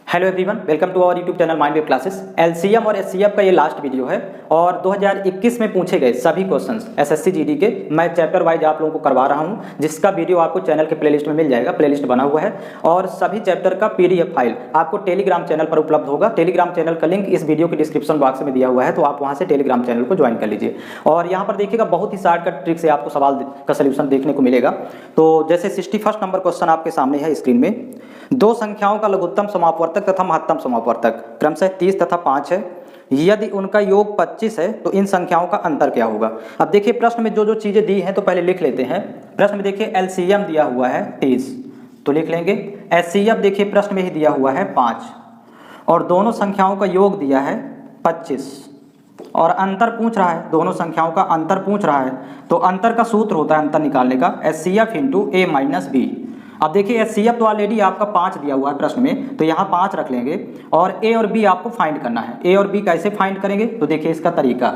Hello everyone, welcome to our YouTube channel mind wave classes. LCM और HCF का ये last video है और 2021 में पूछे गए सभी क्वेश्चंस एसएससी जीडी के मैं चैप्टर वाइज आप लोगों को करवा रहा हूं, जिसका वीडियो आपको चैनल के प्लेलिस्ट में मिल जाएगा। प्लेलिस्ट बना हुआ है और सभी चैप्टर का पीडीएफ फाइल आपको टेलीग्राम चैनल पर उपलब्ध होगा। टेलीग्राम चैनल का लिंक इस वीडियो के डिस्क्रिप्शन बॉक्स में दिया हुआ है, तो आप वहाँ से टेलीग्राम चैनल को ज्वाइन कर लीजिए। और यहाँ पर देखिएगा बहुत ही शॉर्टकट ट्रिक से आपको सवाल का सोल्यूशन देखने को मिलेगा। तो जैसे 61 नंबर क्वेश्चन आपके सामने है स्क्रीन में। दो संख्याओं का लघुत्तम समापवर्तक तथा महत्तम समापवर्तक क्रमशः 30 तथा 5 है। यदि उनका योग 25 है तो इन संख्याओं का अंतर क्या होगा। अब देखिए प्रश्न में जो जो चीजें दी हैं तो पहले लिख लेते हैं। प्रश्न में देखिए एलसीएम दिया हुआ है 30 तो लिख लेंगे। एचसीएफ देखिए प्रश्न में ही दिया हुआ है 5 और दोनों संख्याओं का योग दिया है 25 और अंतर पूछ रहा है, दोनों संख्याओं का अंतर पूछ रहा है। तो अंतर का सूत्र होता है अंतर निकालने का एचसीएफ इंटू ए माइनस बी। अब देखिए एचसीएफ तो ऑलरेडी आपका 5 दिया हुआ है प्रश्न में, तो यहाँ 5 रख लेंगे और ए और बी आपको फाइंड करना है। ए और बी कैसे फाइंड करेंगे तो देखिए इसका तरीका,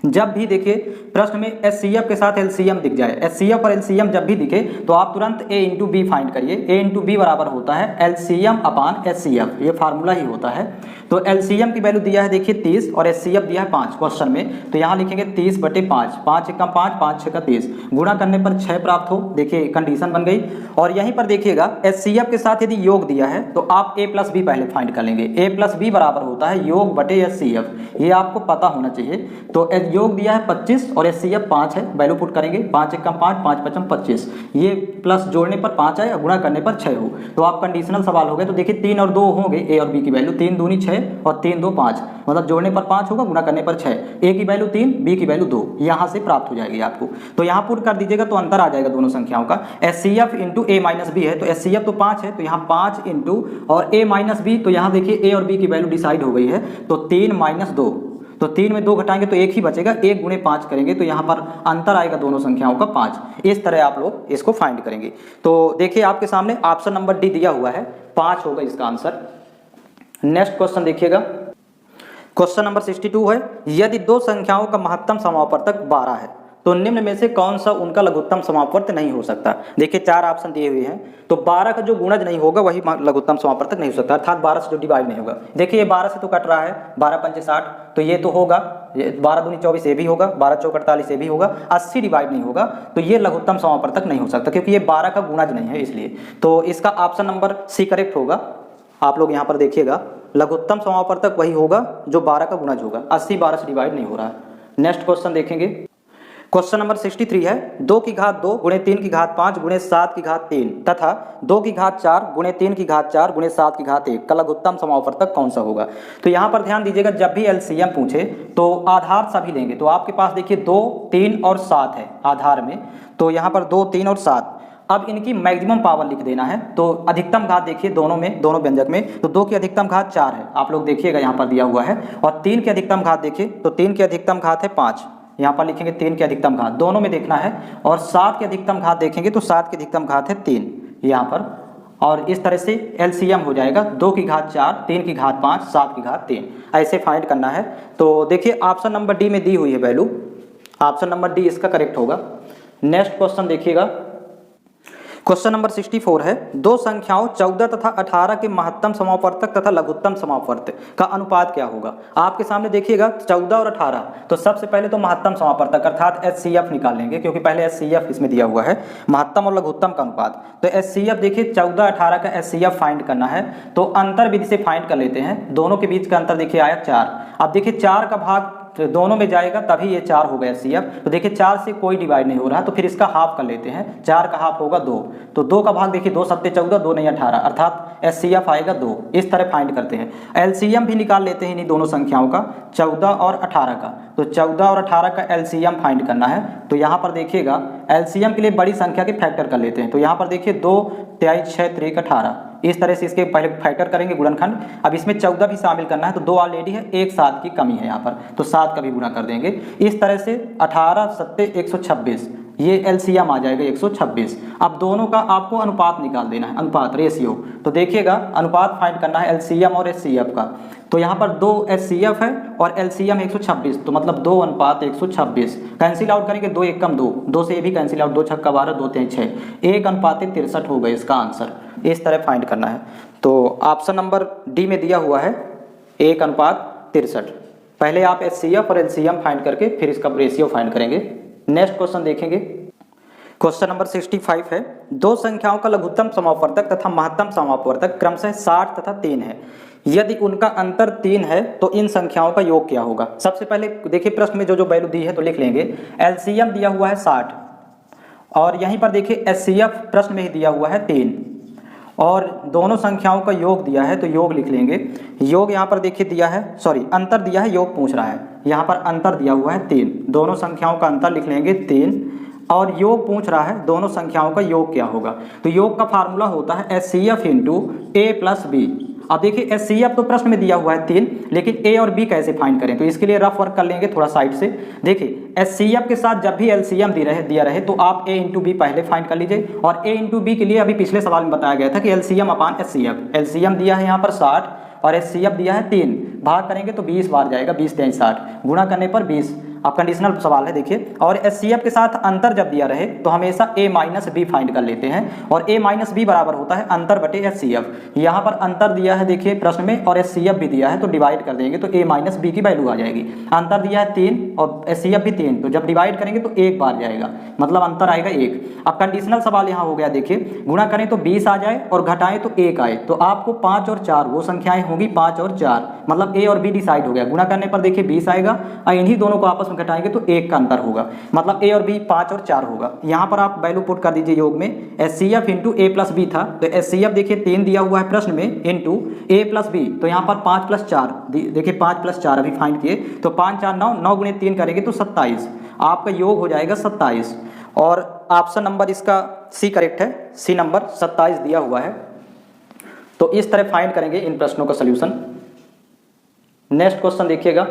जब भी देखिए प्रश्न में एचसीएफ के साथ एलसीएम दिख जाए, एचसीएफ और एलसीएम जब भी दिखे तो आप तुरंत ए इंटू बी फाइंड करिए। ए इंटू बी बराबर होता है एलसीएम अपान एचसीएफ, ये फार्मूला ही होता है। तो एलसीएम की वैल्यू दिया है देखिए 30 और एचसीएफ दिया है 5 क्वेश्चन में, तो यहाँ लिखेंगे 30/5, 5 एकम 5, 5 6 का 30, गुणा करने पर 6 प्राप्त हो। देखिए कंडीशन बन गई। और यहीं पर देखिएगा एचसीएफ के साथ यदि योग दिया है तो आप ए प्लस बी पहले फाइंड कर लेंगे। ए प्लस बी बराबर होता है योग बटे एचसीएफ, ये आपको पता होना चाहिए। तो योग दिया है 25 और एचसीएफ 5 है, वैल्यू पुट करेंगे 5 एकम 5, 5 पचम 25, ये प्लस जोड़ने पर 5 आए और गुणा करने पर 6 हो। तो आप कंडीशनल सवाल हो गए। तो देखिए 3 और 2 होंगे ए और बी की वैल्यू, 3 दूनी 6 और 3 2 5, मतलब जोड़ने पर 5 होगा, गुणा करने पर 6। ए की वैल्यू 3, बी की वैल्यू 2, यहाँ से प्राप्त हो जाएगी आपको। तो यहाँ पुट कर दीजिएगा तो अंतर आ जाएगा दोनों संख्याओं का। एचसीएफ इंटू ए माइनस बी है तो एचसीएफ तो 5 है, तो यहाँ 5 इंटू और ए माइनस बी, तो यहाँ देखिए ए और बी की वैल्यू डिसाइड हो गई है। तो 3 माइनस 2, तो 3 में 2 घटाएंगे तो 1 ही बचेगा, 1 गुणे 5 करेंगे तो यहाँ पर अंतर आएगा दोनों संख्याओं का 5। इस तरह आप लोग इसको फाइंड करेंगे। तो देखिए आपके सामने ऑप्शन नंबर डी दिया हुआ है, 5 होगा इसका आंसर। नेक्स्ट क्वेश्चन देखिएगा, क्वेश्चन नंबर 62 है। यदि दो संख्याओं का महत्तम समापवर्तक 12 है तो निम्न में से कौन सा उनका लघुत्तम समापवर्त नहीं हो सकता। देखिए 4 ऑप्शन दिए हुए हैं, तो 12 का जो गुणज नहीं होगा वही लघुत्तम समापवर्तक नहीं हो सकता, अर्थात 12 से जो डिवाइड नहीं होगा। देखिए ये 12 से तो कट रहा है, 12 पंचे 60, तो ये तो होगा, 12 दूनी 24 ये भी होगा, 12 चौक 48 ये भी होगा, 80 डिवाइड नहीं होगा, तो ये लघुत्तम समापवर्तक नहीं हो सकता क्योंकि ये 12 का गुणज नहीं है इसलिए। तो इसका ऑप्शन नंबर सी करेक्ट होगा। आप लोग यहाँ पर देखिएगा लघुत्तम समापवर्तक वही होगा जो 12 का गुणज होगा, 80 12 से डिवाइड नहीं हो रहा है। नेक्स्ट क्वेश्चन देखेंगे, क्वेश्चन नंबर 63 है। 2 की घात 2 गुणे 3 की घात 5 गुणे 7 की घात 3 तथा 2 की घात 4 गुणे 3 की घात 4 गुणे 7 की घात 1 का लघुत्तम समापवर्तक कौन सा होगा। तो यहाँ पर ध्यान दीजिएगा, जब भी एलसीएम पूछे तो आधार सभी लेंगे। तो आपके पास देखिए 2 3 और 7 है आधार में, तो यहाँ पर 2 3 और 7। अब इनकी मैक्सिमम पावर लिख देना है। तो अधिकतम घात देखिए दोनों में, दोनों व्यंजक में, तो 2 की अधिकतम घात 4 है, आप लोग देखिएगा यहाँ पर दिया हुआ है। और 3 की अधिकतम घात देखिए, तो 3 की अधिकतम घात है 5, यहाँ पर लिखेंगे 3 की अधिकतम घात, दोनों में देखना है। और 7 की अधिकतम घात देखेंगे तो 7 की अधिकतम घात है 3 यहाँ पर। और इस तरह से एलसीएम हो जाएगा 2 की घात 4, 3 की घात 5, 7 की घात 3, ऐसे फाइंड करना है। तो देखिए ऑप्शन नंबर डी में दी हुई है वैल्यू, ऑप्शन नंबर डी इसका करेक्ट होगा। नेक्स्ट क्वेश्चन देखिएगा, क्वेश्चन नंबर 64 है। दो संख्याओं 14 तथा 18 के महत्तम समापवर्तक तथा लघुत्तम समापवर्तक का अनुपात क्या होगा। आपके सामने देखिएगा 14 और 18, तो सबसे पहले तो महत्तम समापवर्तक अर्थात एचसीएफ निकालेंगे क्योंकि पहले एचसीएफ इसमें दिया हुआ है, महत्तम और लघुत्तम का अनुपात। तो एचसीएफ देखिए 14 18 का एचसीएफ फाइंड करना है, तो अंतर विधि से फाइंड कर लेते हैं। दोनों के बीच का अंतर देखिए आया 4। अब देखिए 4 का भाग तो दोनों में जाएगा तभी ये 4 हो गया एचसीएफ। तो देखिए 4 से कोई डिवाइड नहीं हो रहा, तो फिर इसका हाफ कर लेते हैं। 4 का हाफ होगा 2, तो 2 का भाग देखिए 2 सत्ते 14, 2 नहीं 18, अर्थात एचसीएफ आएगा 2। इस तरह फाइंड करते हैं। एलसीएम भी निकाल लेते हैं इन्हीं दोनों संख्याओं का, 14 और 18 का। तो 14 और 18 का एलसीएम फाइंड करना है। तो यहाँ पर देखिएगा एलसीएम के लिए बड़ी संख्या के फैक्टर कर लेते हैं। तो यहाँ पर देखिए 2 23 6 3 18, इस तरह से इसके पहले फैक्टर करेंगे गुणनखंड। अब इसमें 14 भी शामिल करना है, तो 2 ऑलरेडी है, 1 7 की कमी है यहाँ पर, तो 7 का भी गुणा कर देंगे। इस तरह से 18 7 126, ये एलसीएम आ जाएगा 126। अब दोनों का आपको अनुपात निकाल देना है, अनुपात रेशियो। तो देखिएगा अनुपात फाइंड करना है एलसीएम और एचसीएफ का। तो यहाँ पर 2 एचसीएफ है और एलसीएम 126, तो मतलब 2 अनुपात 126। कैंसिल आउट करेंगे 2 एकम 2, 2 से ये भी कैंसिल आउट, 2 छक्का 12, 2 3 6, 1 अनुपात 63 हो गए इसका आंसर। इस तरह फाइंड करना है। तो ऑप्शन नंबर डी में दिया हुआ है 1 अनुपात 63। पहले आप एचसीएफ और एलसीएम फाइंड करके फिर इसका रेशियो फाइंड करेंगे। नेक्स्ट क्वेश्चन देखेंगे। क्वेश्चन नंबर 65 है, दो संख्याओं का लघुत्तम समापवर्तक तथा महत्तम समापवर्तक क्रमशः 60 तथा 3 है। यदि उनका अंतर 3 है तो इन संख्याओं का योग क्या होगा। सबसे पहले देखिए प्रश्न में जो वैल्यू दी है तो लिख लेंगे। एलसीएम दिया हुआ है 60 और यहीं पर देखिए एचसीएफ प्रश्न में ही दिया हुआ है 3 और दोनों संख्याओं का योग दिया है तो योग लिख लेंगे। योग यहाँ पर देखिए दिया है, सॉरी अंतर दिया है, योग पूछ रहा है। यहाँ पर अंतर दिया हुआ है 3, दोनों संख्याओं का अंतर लिख लेंगे 3 और योग पूछ रहा है दोनों संख्याओं का योग क्या होगा। तो योग का फार्मूला होता है एचसीएफ इंटू ए प्लस बी। अब देखिए एचसीएफ तो प्रश्न में दिया हुआ है 3, लेकिन ए और बी कैसे फाइंड करें, तो इसके लिए रफ वर्क कर लेंगे थोड़ा साइड से। देखिए एचसीएफ के साथ जब भी एलसीएम दिया रहे तो आप ए इंटू बी पहले फाइंड कर लीजिए। और ए इंटू बी के लिए अभी पिछले सवाल में बताया गया था कि एलसीएम अपान एचसीएफ। एलसीएम दिया है यहाँ पर 60 और एचसीएफ दिया है 3, भाग करेंगे तो 20 बार जाएगा, 20 3 60, गुणा करने पर 20। अब कंडीशनल सवाल है देखिए। और एचसीएफ के साथ अंतर जब दिया रहे तो हमेशा a माइनस बी फाइंड कर लेते हैं और a माइनस बी बराबर होता है अंतर बटे एचसीएफ। यहाँ पर अंतर दिया है देखिए प्रश्न में और एचसीएफ भी दिया है तो डिवाइड कर देंगे तो a माइनस बी की वैल्यू आ जाएगी। अंतर दिया है 3 और एचसीएफ भी 3, तो जब डिवाइड करेंगे तो 1 बार जाएगा, मतलब अंतर आएगा 1। अब कंडीशनल सवाल यहाँ हो गया देखिए, गुणा करें तो 20 आ जाए और घटाएं तो 1 आए, तो आपको 5 और 4 वो संख्याएं होंगी 5 और 4, मतलब a और b डिसाइड हो गया। गुणा करने पर देखिए 20 आएगा और इन्हीं दोनों को आपस में घटाएंगे तो 1 का अंतर होगा, मतलब a और b 5 और 4 होगा। यहाँ पर आप वैल्यू पुट कर दीजिए योग में। एचसीएफ इंटू ए प्लस बी था तो एचसीएफ देखिए 3 दिया हुआ है प्रश्न में इंटू ए प्लस बी, तो यहाँ पर 5 प्लस 4 देखिए 5 प्लस 4 अभी फाइंड किए तो 5 4 9, 9 गुणे 3 करेंगे तो 27, आपका योग हो जाएगा 27। और ऑप्शन नंबर इसका सी करेक्ट है, सी नंबर 27 दिया हुआ है। तो इस तरह फाइंड करेंगे इन प्रश्नों का सोल्यूशन। नेक्स्ट क्वेश्चन देखिएगा।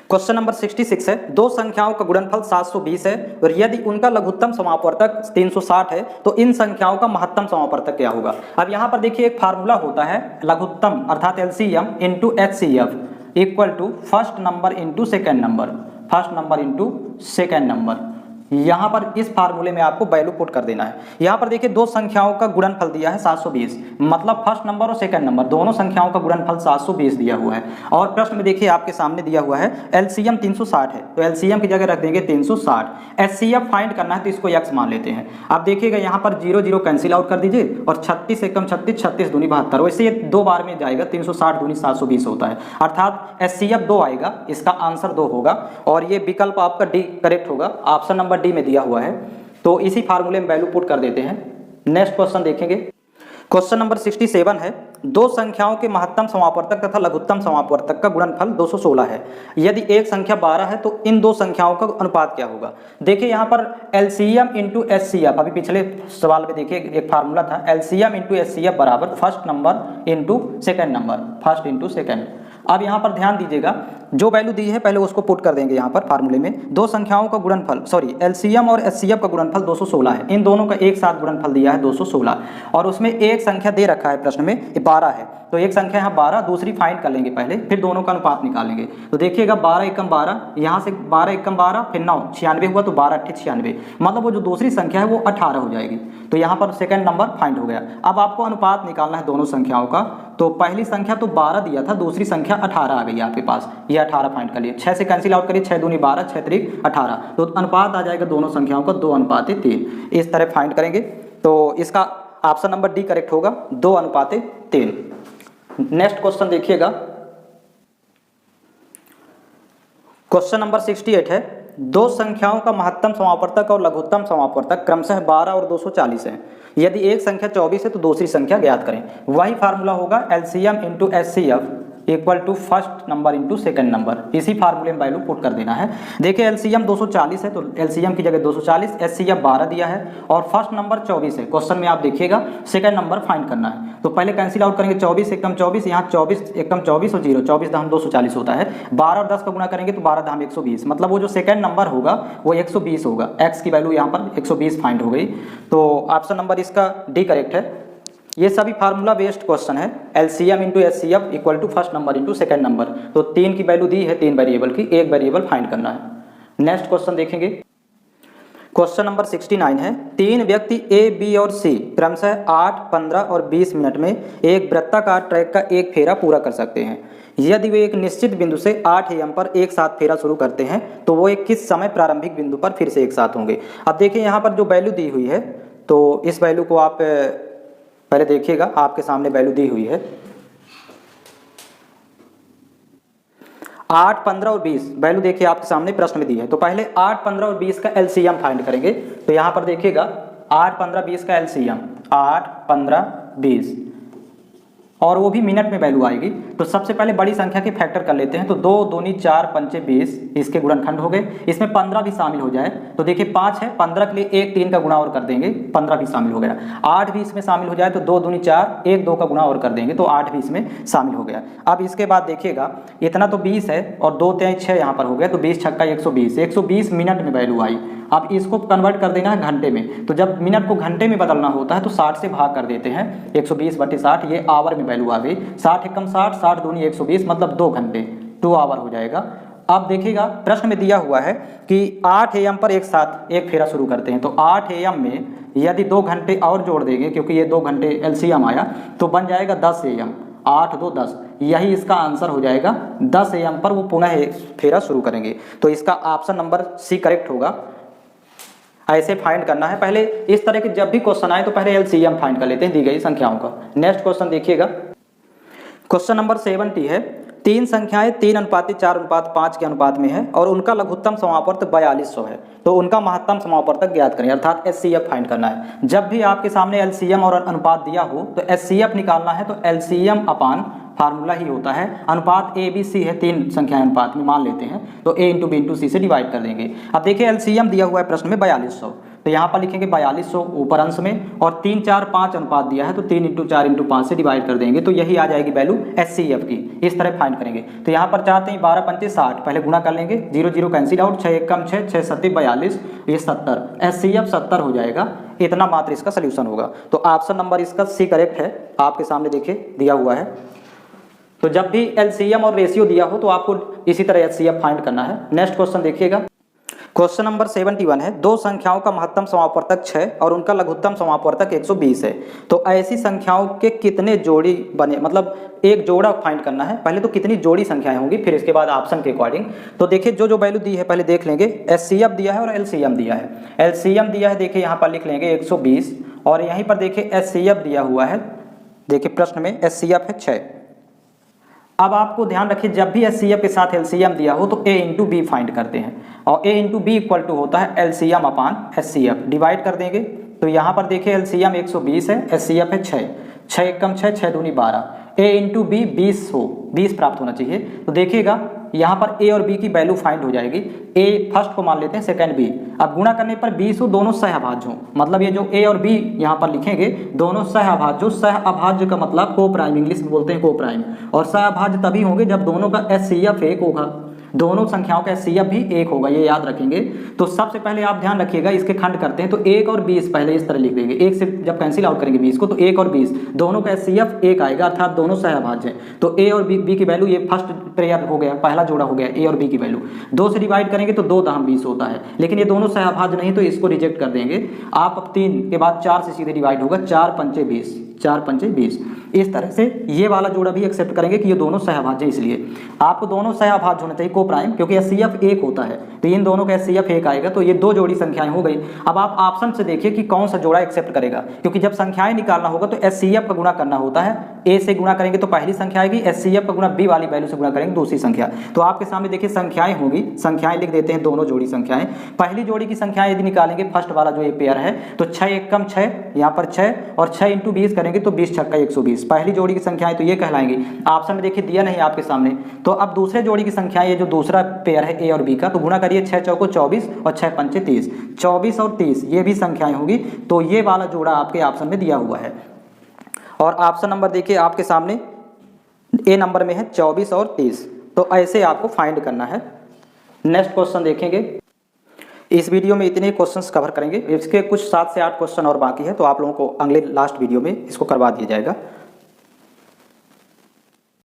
क्वेश्चन नंबर 66 है, दो संख्याओं का गुणनफल 720 है और यदि उनका लघुत्तम समापवर्तक 360 है तो इन संख्याओं का महत्तम समापवर्तक क्या होगा। अब यहाँ पर देखिए एक फार्मूला होता है लघुत्तम अर्थात LCM into HCF equal to first number into second number, first number into second number. यहाँ पर इस फार्मूले में आपको वैल्यू पुट कर देना है। यहाँ पर देखिए दो संख्याओं का गुणनफल दिया है 720, मतलब फर्स्ट नंबर और सेकंड नंबर दोनों संख्याओं का गुणनफल 720 दिया हुआ है। और प्रश्न में देखिए आपके सामने दिया हुआ है एलसीएम 360 है तो एलसीएम की जगह रख देंगे 360। एचसीएफ फाइंड करना है तो इसको x मान लेते हैं। आप देखिएगा यहाँ पर 0 0 कैंसिल आउट कर दीजिए और 36 एकम 36, 36 दूनी 72, वैसे ये 2 बार में जाएगा, 360 दूनी 720 होता है, अर्थात एचसीएफ 2 आएगा, इसका आंसर 2 होगा। और ये विकल्प आपका डी करेक्ट होगा, ऑप्शन नंबर डी में दिया हुआ है। तो इसी फार्मूले में वैल्यू पुट कर देते हैं। नेक्स्ट क्वेश्चन देखेंगे। क्वेश्चन नंबर 67 है, दो संख्याओं के महत्तम समापवर्तक तथा लघुत्तम समापवर्तक का गुणनफल 216 है। यदि एक संख्या 12 है तो इन दो संख्याओं का अनुपात क्या होगा। देखिए यहाँ पर एलसीएम इंटू एचसीएफ, अभी पिछले सवाल में देखिए एक फार्मूला था एलसीएम इंटू एचसीएफ बराबर first number into second number, first into second. अब यहाँ पर ध्यान दीजिएगा, जो वैल्यू दी है पहले उसको पुट कर देंगे यहाँ पर फार्मूले में। दो संख्याओं का गुणनफल, सॉरी एलसीएम और एचसीएफ का गुणनफल 216 है, इन दोनों का एक साथ गुणनफल दिया है 216 और उसमें एक संख्या दे रखा है प्रश्न में 12 है, तो एक संख्या यहाँ 12, दूसरी फाइंड कर लेंगे पहले, फिर दोनों का अनुपात निकालेंगे। तो देखिएगा 12 एकम 12, यहाँ से 12 एकम 12, फिर 9 96 हुआ तो 12 8 96, मतलब वो जो दूसरी संख्या है वो 18 हो जाएगी। तो यहाँ पर सेकंड नंबर फाइंड हो गया। अब आपको अनुपात निकालना है दोनों संख्याओं का। तो पहली संख्या तो 12 दिया था, दूसरी संख्या 18 आ गई आपके पास, ये 18 फाइंड कर लिए। 6 से कैंसिल आउट करिए, 6 दूनी 12, 6 3 18, तो अनुपात आ जाएगा दोनों संख्याओं का 2:3। इस तरह फाइंड करेंगे तो इसका ऑप्शन नंबर डी करेक्ट होगा, 2:3। नेक्स्ट क्वेश्चन देखिएगा। क्वेश्चन नंबर 68 है, दो संख्याओं का महत्तम समापवर्तक और लघुत्तम समापवर्तक क्रमशः 12 और 240 है। यदि एक संख्या 24 है तो दूसरी संख्या ज्ञात करें। वही फार्मूला होगा LCM into HCF equal to first number into second number, इसी फार्मूले में वैल्यू पुट कर देना है। देखिए एलसीएम 240 है तो एलसीएम की जगह 240, एचसीएफ 12 दिया है और फर्स्ट नंबर 24 है। क्वेश्चन में आप देखिएगा सेकंड नंबर फाइंड करना है, तो पहले कैंसिल आउट करेंगे 24 एकम 24, यहाँ 24 एकम 24 और 0, 24 दहम 240 होता है। 12 और 10 का गुणा करेंगे तो 12 दहम 120, मतलब वो जो सेकंड नंबर होगा वो 120 होगा। एक्स की वैल्यू यहाँ पर 120 फाइंड हो गई, तो ऑप्शन नंबर इसका डी करेक्ट है। ये सभी फार्मूला बेस्ड क्वेश्चन है। LCM into HCF equal to first number into second number, तो 3 की वैल्यू दी है 3 वेरिएबल की, एक वेरिएबल फाइंड करना है। नेक्स्ट क्वेश्चन देखेंगे, क्वेश्चन नंबर 69 है। 3 व्यक्ति ए, बी और सी क्रमशः 8, 15 और 20 मिनट में एक वृत्ताकार ट्रैक का एक फेरा पूरा कर सकते हैं। यदि वे एक निश्चित बिंदु से 8 AM पर एक साथ फेरा शुरू करते हैं तो वो एक किस समय प्रारंभिक बिंदु पर फिर से एक साथ होंगे। अब देखिए यहाँ पर जो वैल्यू दी हुई है, तो इस वैल्यू को आप पहले देखिएगा, आपके सामने वैल्यू दी हुई है 8, 15 और 20, वैल्यू देखिए आपके सामने प्रश्न में दी है। तो पहले 8, 15 और 20 का एलसीएम फाइंड करेंगे, तो यहाँ पर देखिएगा 8, 15, 20 का एलसीएम 8, 15, 20 और वो भी मिनट में वैल्यू आएगी। तो सबसे पहले बड़ी संख्या के फैक्टर कर लेते हैं, तो 2 दूनी 4 पंचे 20, इसके गुणनखंड हो गए। इसमें 15 भी शामिल हो जाए तो देखिए 5 है, 15 के लिए 1 3 का गुणा और कर देंगे, 15 भी शामिल हो गया। 8 भी इसमें शामिल हो जाए तो 2 दूनी 4, 1 2 का गुणा और कर देंगे तो 8 भी इसमें शामिल हो गया। अब इसके बाद देखिएगा इतना तो 20 है और 2 3 6 यहाँ पर हो गया, तो 20 छक्का 120, 120 मिनट में वैल्यू आई। अब इसको कन्वर्ट कर देना है घंटे में, तो जब मिनट को घंटे में बदलना होता है तो 60 से भाग कर देते हैं, 120/60, ये आवर में वैल्यू आ गई। 60 एकम 60, 60 दूनी 120, मतलब 2 घंटे, 2 आवर हो जाएगा। अब देखिएगा प्रश्न में दिया हुआ है कि 8 AM पर एक साथ एक फेरा शुरू करते हैं, तो 8 AM में यदि 2 घंटे और जोड़ देंगे, क्योंकि ये 2 घंटे एलसीएम आया, तो बन जाएगा 10 AM, 8 2 10, यही इसका आंसर हो जाएगा। 10 AM पर वो पुनः एक फेरा शुरू करेंगे, तो इसका ऑप्शन नंबर सी करेक्ट होगा। ऐसे फाइंड करना है। पहले इस तरह के जब भी क्वेश्चन आए तो पहले एलसीएम फाइंड कर लेते हैं दी गई संख्याओं का। नेक्स्ट क्वेश्चन देखिएगा, क्वेश्चन नंबर 70 है। 3 संख्याएं 3:4:5 के अनुपात में है और उनका लघुत्तम समापवर्तक 4200 है, तो उनका महत्तम समापवर्तक ज्ञात करें, अर्थात एचसीएफ फाइंड करना है। जब भी आपके सामने एलसीएम और अनुपात दिया हो तो एचसीएफ निकालना है, तो एलसीएम अपान फार्मूला ही होता है अनुपात ए बी सी है, 3 संख्याएं अनुपात में मान लेते हैं, तो ए इंटू बी इंटू सी से डिवाइड कर देंगे। अब देखिए एलसीएम दिया हुआ है प्रश्न में 4200, तो यहाँ पर लिखेंगे 4200 ऊपर अंश में, और 3 4 5 अनुपात दिया है तो 3 इंटू 4 इंटू 5 से डिवाइड कर देंगे, तो यही आ जाएगी वैल्यू एचसीएफ की। इस तरह फाइंड करेंगे, तो यहाँ पर चाहते हैं 12 पंचे 60, पहले गुणा कर लेंगे, 0 0 कैंसिल आउट, 6 एकम 6, 6 7 42, ये 70, एचसीएफ 70 हो जाएगा। इतना मात्र इसका सोल्यूशन होगा, तो ऑप्शन नंबर इसका सी करेक्ट है। आपके सामने देखिए दिया हुआ है, तो जब भी एलसीएम और रेशियो दिया हो तो आपको इसी तरह एचसीएफ फाइंड करना है। नेक्स्ट क्वेश्चन देखिएगा, क्वेश्चन नंबर 71 है। 2 संख्याओं का महत्तम समापवर्तक 6 और उनका लघुत्तम समापवर्तक 120 है, तो ऐसी संख्याओं के कितने जोड़ी बने, मतलब एक जोड़ा फाइंड करना है। पहले तो कितनी जोड़ी संख्याएं होंगी, फिर इसके बाद ऑप्शन के अकॉर्डिंग। तो देखिए जो वैल्यू दी है पहले देख लेंगे, एचसीएफ दिया है और एलसीएम दिया है। एलसीएम दिया है देखिए यहाँ पर लिख लेंगे 120, और यहीं पर देखिए एचसीएफ दिया हुआ है, देखिए प्रश्न में एचसीएफ है 6। अब आपको ध्यान रखिए जब भी एचसीएफ के साथ एलसीएम दिया हो तो ए इंटू बी फाइंड करते हैं, और ए इंटू बी इक्वल टू होता है एलसीएम अपान एचसीएफ, डिवाइड कर देंगे। तो यहाँ पर देखिए एलसीएम 120 है, एचसीएफ है 6, 6 एकम 6, 6 दूनी 12, ए इंटू बी 20 प्राप्त होना चाहिए। तो देखिएगा यहाँ पर ए और बी की वैल्यू फाइंड हो जाएगी। ए फर्स्ट को मान लेते हैं, सेकंड बी। अब गुणा करने पर 20 दोनों सहअभाज्य हों, मतलब ये जो ए और बी यहाँ पर लिखेंगे दोनों सहअभाज्य। सहअभाज्य का मतलब को प्राइम, इंग्लिश में बोलते हैं को प्राइम, और सहअभाज्य तभी होंगे जब दोनों का एचसीएफ 1 होगा, दोनों संख्याओं का एचसीएफ भी 1 होगा, ये याद रखेंगे। तो सबसे पहले आप ध्यान रखिएगा, इसके खंड करते हैं तो 1 और 20 पहले इस तरह लिख देंगे। 1 से जब कैंसिल आउट करेंगे 20 को तो 1 और 20 दोनों का एचसीएफ 1 आएगा, अर्थात दोनों सहअभाज्य हैं। तो ए और बी की वैल्यू, ये फर्स्ट पेयर हो गया, पहला जोड़ा हो गया ए और बी की वैल्यू। 2 से डिवाइड करेंगे तो 2 दहम 20 होता है, लेकिन ये दोनों सहअभाज्य नहीं तो इसको रिजेक्ट कर देंगे। आप अब 3 के बाद 4 से सीधे डिवाइड होगा, 4 पंचे 20, 4 पंचे 20। इस तरह से ये वाला जोड़ा भी एक्सेप्ट करेंगे कि ये दोनों सहअभाज्य, इसलिए आपको दोनों सहअभाज्य होना चाहिए को प्राइम, क्योंकि एचसीएफ 1 होता है, तो इन दोनों का एचसीएफ 1 आएगा। तो ये 2 जोड़ी संख्याएं हो गई। अब आप ऑप्शन से देखिए कि कौन सा जोड़ा एक्सेप्ट करेगा, क्योंकि जब संख्याएं निकालना होगा तो एचसीएफ का गुणा करना होता है ए से गुणा करेंगे तो पहली संख्या आएगी, HCF का गुणा बी वाली वैल्यू से गुणा करेंगे दूसरी संख्या। तो आपके सामने देखिए संख्याएं होंगी, संख्याएं लिख देते हैं, दोनों जोड़ी संख्याएं। पहली जोड़ी की संख्याएं यदि निकालेंगे फर्स्ट वाला जो ये पेयर है तो 6 एकम 6, यहाँ पर 6 और 6 इंटू 20 करेंगे तो 20 छक्का 120। पहली जोड़ी की संख्याएं तो ये कहलाएंगी। ऑप्शन में देखिए दिया नहीं आपके सामने। तो अब दूसरे जोड़ी की संख्याएं, ये जो दूसरा पेयर है ए और बी का, तो गुणा करिए 6 चौको 24 और 6 पंचे 30, 24 और 30 ये भी संख्याएं होगी। तो ये वाला जोड़ा आपके ऑप्शन में दिया हुआ है। और ऑप्शन नंबर देखिए आपके सामने ए नंबर में है 24 और 30। तो ऐसे आपको फाइंड करना है। नेक्स्ट क्वेश्चन देखेंगे। इस वीडियो में इतने क्वेश्चंस कवर करेंगे, इसके कुछ 7 से 8 क्वेश्चन और बाकी है, तो आप लोगों को अगले लास्ट वीडियो में इसको करवा दिया जाएगा।